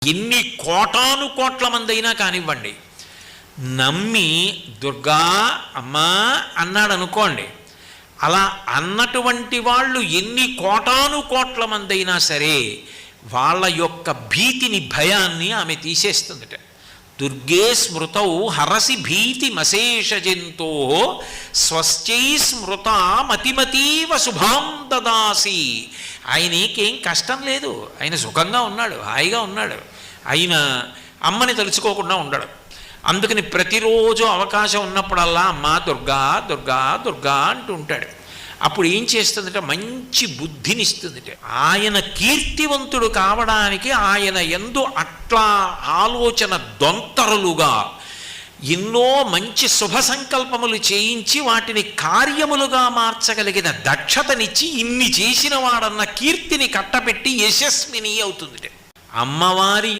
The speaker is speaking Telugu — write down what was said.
ఎన్ని కోటాను కోట్ల మంది అయినా కానివ్వండి, నమ్మి దుర్గా అమ్మా అన్నాడు అనుకోండి, అలా అన్నటువంటి వాళ్ళు ఎన్ని కోటాను కోట్ల మంది అయినా సరే వాళ్ళ యొక్క భీతిని, భయాన్ని ఆమె తీసేస్తుందట. దుర్గే స్మృతౌ హరసి భీతి మశేష జంతో స్వస్థై స్మృత మతిమతీవ శుభాం దదాసి. ఆయనకేం కష్టం లేదు, ఆయన సుఖంగా ఉన్నాడు, హాయిగా ఉన్నాడు. ఆయన అమ్మని తలుచుకోకుండా ఉండడు. అందుకని ప్రతిరోజు అవకాశం ఉన్నప్పుడల్లా అమ్మ దుర్గా దుర్గా దుర్గా అంటూ ఉంటాడు. అప్పుడు ఏం చేస్తుందంటే మంచి బుద్ధినిస్తుందిట. ఆయన కీర్తివంతుడు కావడానికి ఆయన యందు అట్లా ఆలోచన దొంతరులుగా ఎన్నో మంచి శుభ సంకల్పములు చేయించి వాటిని కార్యములుగా మార్చగలిగిన దక్షతనిచ్చి ఇన్ని చేసిన వాడన్న కీర్తిని కట్టబెట్టి యశస్విని అవుతుందిట. అమ్మవారి